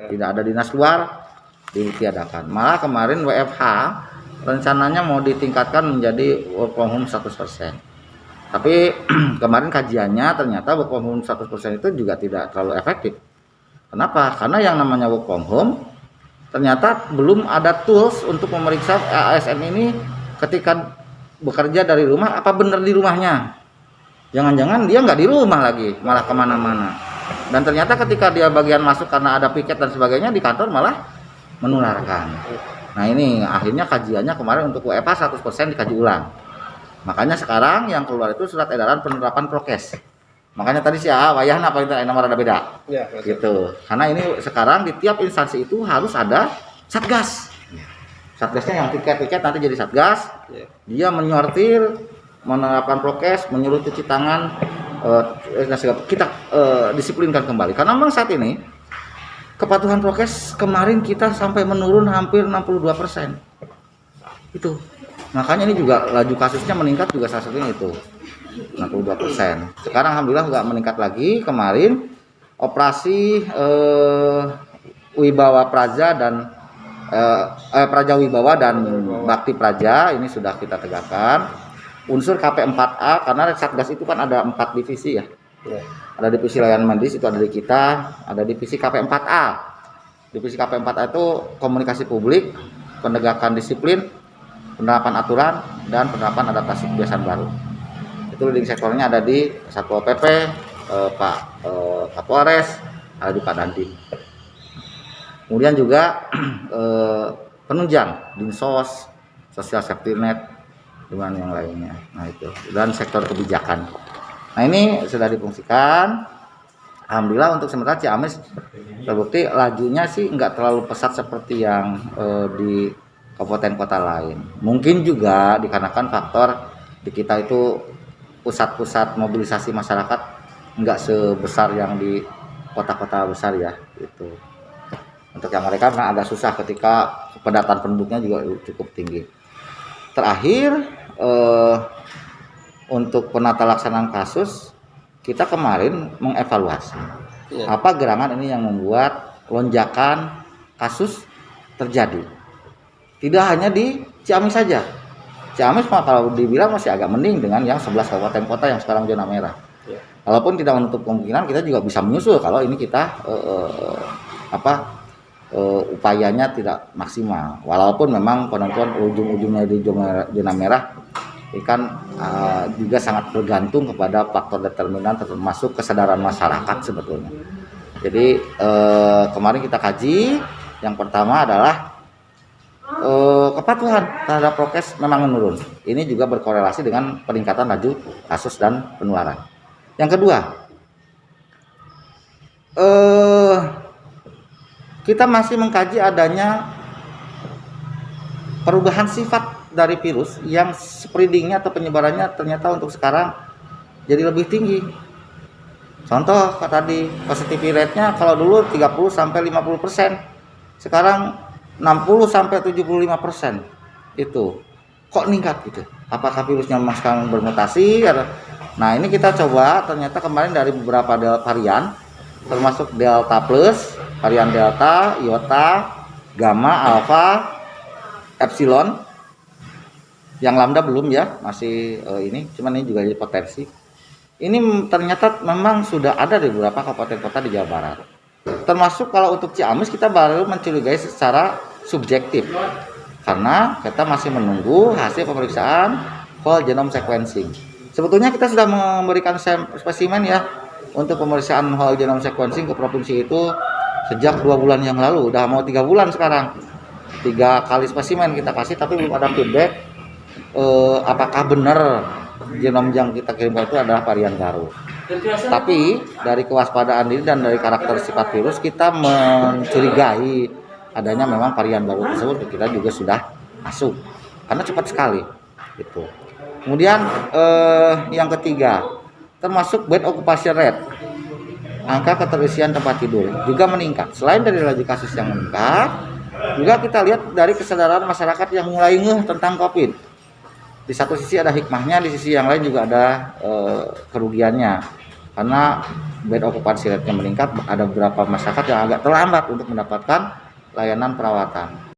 tidak ada dinas luar, ditiadakan. Malah kemarin WFH rencananya mau ditingkatkan menjadi work from home 100%. Tapi kemarin kajiannya ternyata work from home 100% itu juga tidak terlalu efektif. Kenapa? Karena yang namanya work from home ternyata belum ada tools untuk memeriksa ASN ini ketika bekerja dari rumah apa benar di rumahnya. Jangan-jangan dia nggak di rumah lagi, malah kemana-mana. Dan ternyata ketika dia bagian masuk karena ada piket dan sebagainya di kantor malah menularkan. Nah ini akhirnya kajiannya kemarin untuk WFH 100% dikaji ulang. Makanya sekarang yang keluar itu surat edaran penerapan prokes. Makanya tadi sih wayahna apa itu nomor ada beda. Ya, gitu. Karena ini sekarang di tiap instansi itu harus ada satgas. Satgasnya yang tiket nanti jadi satgas. Dia menyortir, menerapkan prokes, menyuruh cuci tangan, kita disiplinkan kembali. Karena memang saat ini kepatuhan prokes kemarin kita sampai menurun hampir 62%. Itu. Makanya ini juga laju kasusnya meningkat juga salah satunya itu 62%. Sekarang alhamdulillah nggak meningkat lagi. Kemarin operasi Wibawa Praja dan Praja Wibawa dan Bakti Praja ini sudah kita tegakkan. Unsur KP4A karena Satgas itu kan ada 4 divisi ya. Ada divisi layanan medis itu ada di kita, ada divisi KP4A. Divisi KP4A itu komunikasi publik, penegakan disiplin, penerapan aturan dan penerapan adaptasi kebiasaan baru. Itu leading sektornya ada di Satpol PP, Pak Kapolres, ada di Pak Dandim. Kemudian juga penunjang, Dinsos, Social Safety Net, dengan yang lainnya. Nah itu dan sektor kebijakan. Nah ini sudah difungsikan. Alhamdulillah untuk sementara Ciamis terbukti lajunya sih nggak terlalu pesat seperti yang di kabupaten kota lain. Mungkin juga dikarenakan faktor di kita itu pusat-pusat mobilisasi masyarakat nggak sebesar yang di kota-kota besar ya gitu. Untuk yang mereka karena agak susah ketika kepadatan penduduknya juga cukup tinggi. Terakhir untuk penata laksanaan kasus kita kemarin mengevaluasi apa gerangan ini yang membuat lonjakan kasus terjadi. Tidak hanya di Ciamis saja. Ciamis kalau dibilang masih agak mending dengan yang 11 kabupaten kota yang sekarang zona merah. Walaupun tidak menutup kemungkinan kita juga bisa menyusul kalau ini kita upayanya tidak maksimal. Walaupun memang penentuan ujung-ujungnya di zona merah kan juga sangat bergantung kepada faktor determinan termasuk kesadaran masyarakat sebetulnya. Jadi kemarin kita kaji yang pertama adalah kepatuhan terhadap prokes memang menurun. Ini juga berkorelasi dengan peningkatan laju kasus dan penularan. Yang kedua, kita masih mengkaji adanya perubahan sifat dari virus yang spreadingnya atau penyebarannya ternyata untuk sekarang jadi lebih tinggi. Contoh tadi positivity rate-nya kalau dulu 30 sampai 50%, sekarang 60 sampai 75%. Itu kok meningkat gitu. Apakah virusnya memang sekarang bermutasi? Nah, ini kita coba ternyata kemarin dari beberapa varian termasuk Delta Plus, varian Delta, Iota, Gamma, Alpha, Epsilon. Yang Lambda belum ya, masih ini, cuman ini juga jadi potensi. Ini ternyata memang sudah ada di beberapa kabupaten kota di Jawa Barat. Termasuk kalau untuk Ciamis kita baru mencurigai secara subjektif. Karena kita masih menunggu hasil pemeriksaan whole genome sequencing. Sebetulnya kita sudah memberikan spesimen ya untuk pemeriksaan whole genome sequencing ke provinsi itu sejak 2 bulan yang lalu. Udah mau 3 bulan sekarang. 3 kali spesimen kita kasih tapi belum ada feedback. Apakah benar genom yang kita kirimkan itu adalah varian baru. Tapi dari kewaspadaan diri dan dari karakter sifat virus kita mencurigai adanya memang varian baru tersebut. Kita juga sudah masuk karena cepat sekali gitu. Kemudian yang ketiga termasuk bed occupation rate, angka keterisian tempat tidur juga meningkat. Selain dari laju kasus yang meningkat, juga kita lihat dari kesadaran masyarakat yang mulai ngeh tentang COVID. Di satu sisi ada hikmahnya, di sisi yang lain juga ada kerugiannya. karena bed occupancy rate-nya meningkat, ada beberapa masyarakat yang agak terlambat untuk mendapatkan layanan perawatan.